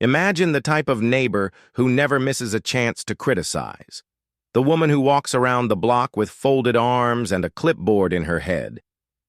Imagine the type of neighbor who never misses a chance to criticize. The woman who walks around the block with folded arms and a clipboard in her head,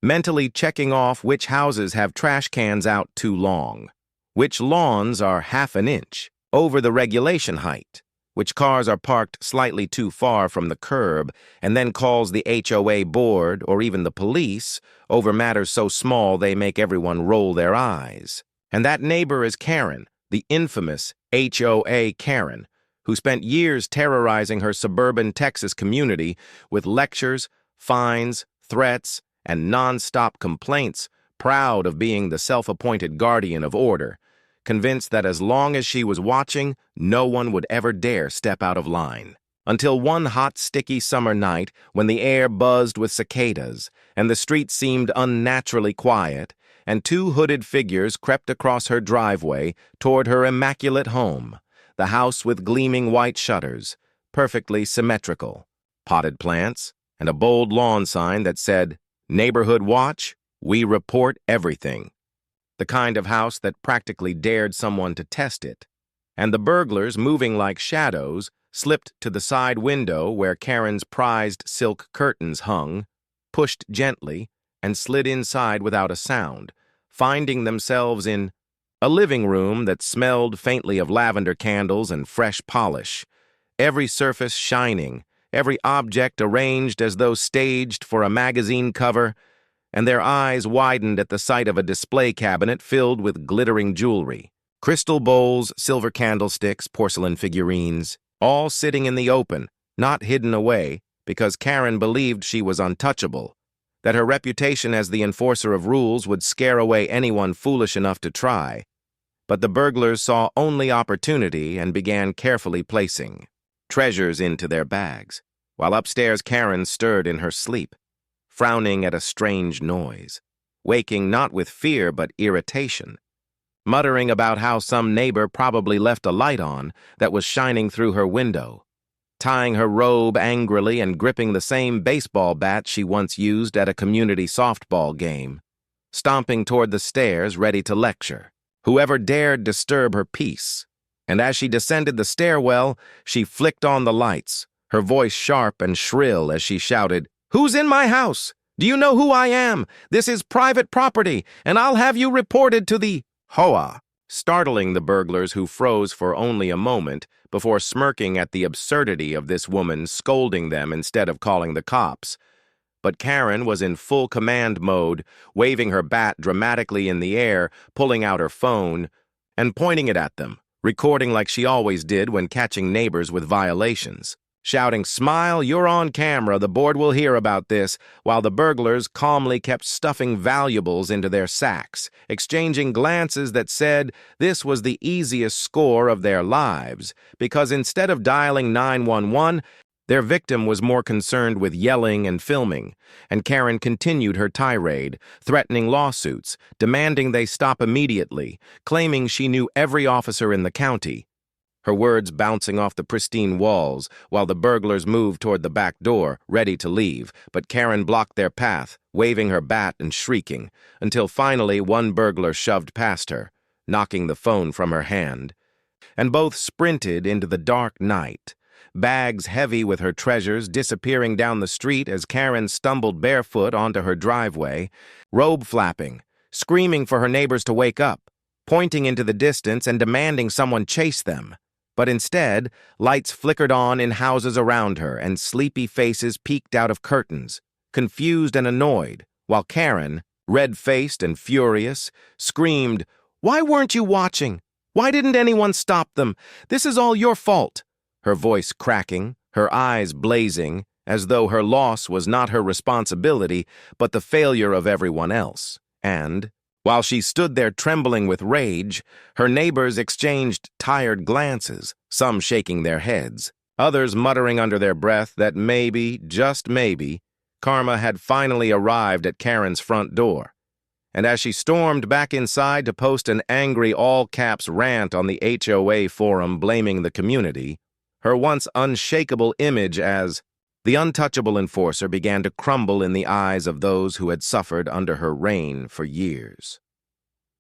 mentally checking off which houses have trash cans out too long, which lawns are half an inch over the regulation height, which cars are parked slightly too far from the curb, and then calls the HOA board or even the police over matters so small they make everyone roll their eyes. And that neighbor is Karen, the infamous HOA Karen, who spent years terrorizing her suburban Texas community with lectures, fines, threats, and non-stop complaints, proud of being the self-appointed guardian of order, convinced that as long as she was watching, no one would ever dare step out of line. Until one hot, sticky summer night when the air buzzed with cicadas and the street seemed unnaturally quiet, and two hooded figures crept across her driveway toward her immaculate home, the house with gleaming white shutters, perfectly symmetrical, potted plants, and a bold lawn sign that said, "Neighborhood Watch, we report everything." The kind of house that practically dared someone to test it. And the burglars, moving like shadows, slipped to the side window where Karen's prized silk curtains hung, pushed gently, and slid inside without a sound, finding themselves in a living room that smelled faintly of lavender candles and fresh polish, every surface shining, every object arranged as though staged for a magazine cover, and their eyes widened at the sight of a display cabinet filled with glittering jewelry, crystal bowls, silver candlesticks, porcelain figurines, all sitting in the open, not hidden away, because Karen believed she was untouchable, that her reputation as the enforcer of rules would scare away anyone foolish enough to try. But the burglars saw only opportunity and began carefully placing treasures into their bags, while upstairs Karen stirred in her sleep, frowning at a strange noise, waking not with fear but irritation, muttering about how some neighbor probably left a light on that was shining through her window, tying her robe angrily and gripping the same baseball bat she once used at a community softball game, stomping toward the stairs ready to lecture whoever dared disturb her peace. And as she descended the stairwell, she flicked on the lights, her voice sharp and shrill as she shouted, "Who's in my house? Do you know who I am? This is private property, and I'll have you reported to the HOA," startling the burglars, who froze for only a moment before smirking at the absurdity of this woman scolding them instead of calling the cops. But Karen was in full command mode, waving her bat dramatically in the air, pulling out her phone, and pointing it at them, recording like she always did when catching neighbors with violations, shouting, "Smile, you're on camera, the board will hear about this," while the burglars calmly kept stuffing valuables into their sacks, exchanging glances that said this was the easiest score of their lives, because instead of dialing 911, their victim was more concerned with yelling and filming, and Karen continued her tirade, threatening lawsuits, demanding they stop immediately, claiming she knew every officer in the county, her words bouncing off the pristine walls while the burglars moved toward the back door, ready to leave, but Karen blocked their path, waving her bat and shrieking, until finally one burglar shoved past her, knocking the phone from her hand, and both sprinted into the dark night, bags heavy with her treasures disappearing down the street as Karen stumbled barefoot onto her driveway, robe flapping, screaming for her neighbors to wake up, pointing into the distance and demanding someone chase them. But instead, lights flickered on in houses around her and sleepy faces peeked out of curtains, confused and annoyed, while Karen, red-faced and furious, screamed, "Why weren't you watching? Why didn't anyone stop them? This is all your fault," her voice cracking, her eyes blazing, as though her loss was not her responsibility, but the failure of everyone else. And, while she stood there trembling with rage, her neighbors exchanged tired glances, some shaking their heads, others muttering under their breath that maybe, just maybe, karma had finally arrived at Karen's front door. And as she stormed back inside to post an angry all-caps rant on the HOA forum blaming the community, her once unshakable image as the untouchable enforcer began to crumble in the eyes of those who had suffered under her reign for years.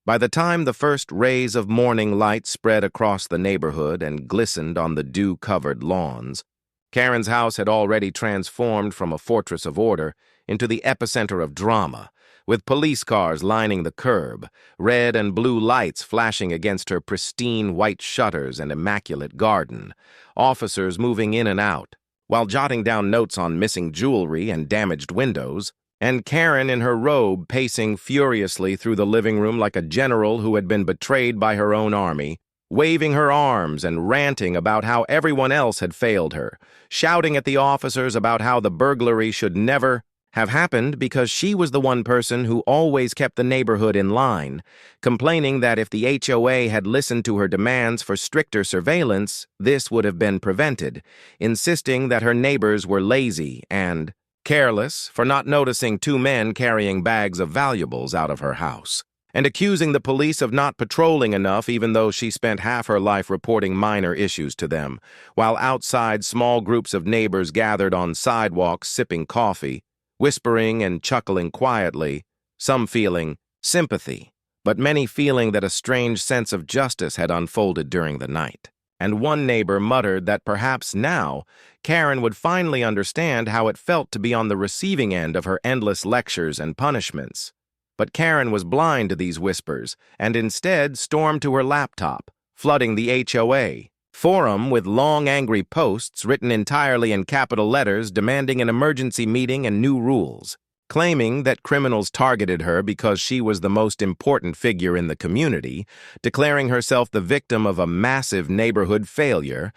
By the time the first rays of morning light spread across the neighborhood and glistened on the dew-covered lawns, Karen's house had already transformed from a fortress of order into the epicenter of drama, with police cars lining the curb, red and blue lights flashing against her pristine white shutters and immaculate garden, officers moving in and out, while jotting down notes on missing jewelry and damaged windows, and Karen in her robe pacing furiously through the living room like a general who had been betrayed by her own army, waving her arms and ranting about how everyone else had failed her, shouting at the officers about how the burglary should never have happened because she was the one person who always kept the neighborhood in line, complaining that if the HOA had listened to her demands for stricter surveillance, this would have been prevented, insisting that her neighbors were lazy and careless for not noticing two men carrying bags of valuables out of her house, and accusing the police of not patrolling enough even though she spent half her life reporting minor issues to them, while outside small groups of neighbors gathered on sidewalks sipping coffee, whispering and chuckling quietly, some feeling sympathy, but many feeling that a strange sense of justice had unfolded during the night. And one neighbor muttered that perhaps now Karen would finally understand how it felt to be on the receiving end of her endless lectures and punishments. But Karen was blind to these whispers and instead stormed to her laptop, flooding the HOA forum with long, angry posts written entirely in capital letters demanding an emergency meeting and new rules, claiming that criminals targeted her because she was the most important figure in the community, declaring herself the victim of a massive neighborhood failure,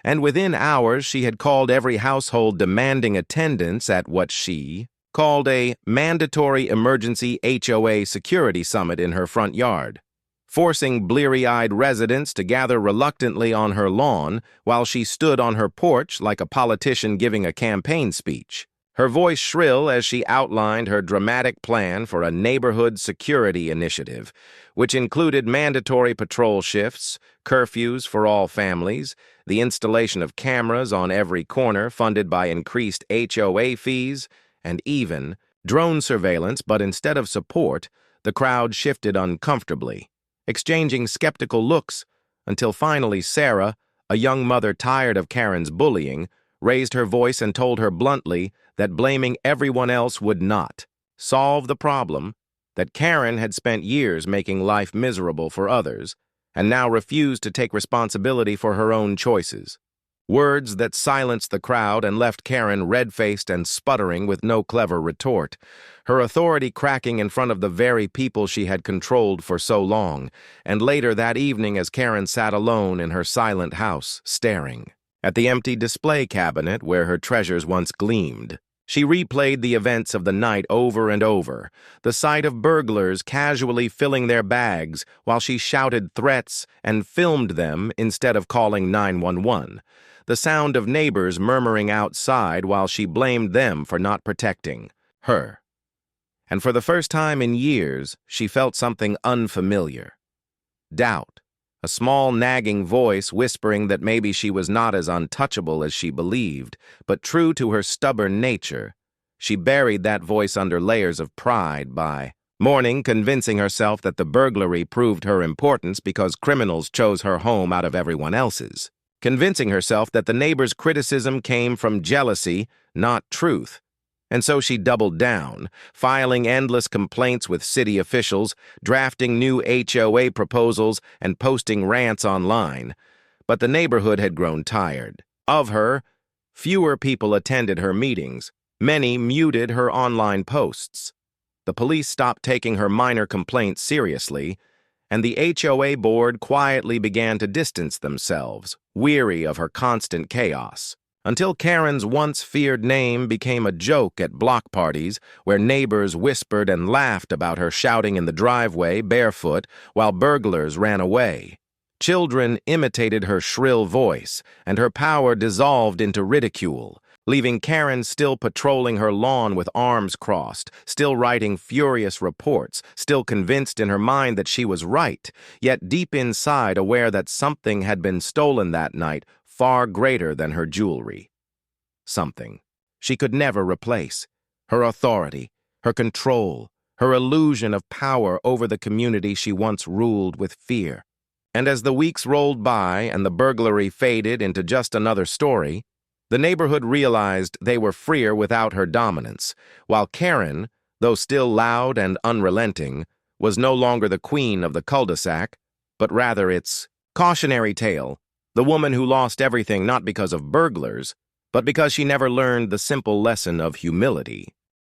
and within hours she had called every household demanding attendance at what she called a mandatory emergency HOA security summit in her front yard, forcing bleary-eyed residents to gather reluctantly on her lawn while she stood on her porch like a politician giving a campaign speech, her voice shrill as she outlined her dramatic plan for a neighborhood security initiative, which included mandatory patrol shifts, curfews for all families, the installation of cameras on every corner funded by increased HOA fees, and even drone surveillance, but instead of support, the crowd shifted uncomfortably, exchanging skeptical looks until finally Sarah, a young mother tired of Karen's bullying, raised her voice and told her bluntly that blaming everyone else would not solve the problem, that Karen had spent years making life miserable for others and now refused to take responsibility for her own choices. Words that silenced the crowd and left Karen red-faced and sputtering with no clever retort, her authority cracking in front of the very people she had controlled for so long, and later that evening as Karen sat alone in her silent house, staring at the empty display cabinet where her treasures once gleamed. She replayed the events of the night over and over, the sight of burglars casually filling their bags while she shouted threats and filmed them instead of calling 911, the sound of neighbors murmuring outside while she blamed them for not protecting her. And for the first time in years, she felt something unfamiliar. Doubt, a small nagging voice whispering that maybe she was not as untouchable as she believed, but true to her stubborn nature. She buried that voice under layers of pride by morning, convincing herself that the burglary proved her importance because criminals chose her home out of everyone else's, convincing herself that the neighbor's criticism came from jealousy, not truth. And so she doubled down, filing endless complaints with city officials, drafting new HOA proposals, and posting rants online. But the neighborhood had grown tired of her. Fewer people attended her meetings. Many muted her online posts. The police stopped taking her minor complaints seriously, and the HOA board quietly began to distance themselves, weary of her constant chaos, until Karen's once feared name became a joke at block parties where neighbors whispered and laughed about her shouting in the driveway barefoot while burglars ran away. Children imitated her shrill voice, and her power dissolved into ridicule, leaving Karen still patrolling her lawn with arms crossed, still writing furious reports, still convinced in her mind that she was right, yet deep inside aware that something had been stolen that night far greater than her jewelry. Something she could never replace. Her authority, her control, her illusion of power over the community she once ruled with fear. And as the weeks rolled by and the burglary faded into just another story, the neighborhood realized they were freer without her dominance, while Karen, though still loud and unrelenting, was no longer the queen of the cul-de-sac, but rather its cautionary tale, the woman who lost everything not because of burglars, but because she never learned the simple lesson of humility.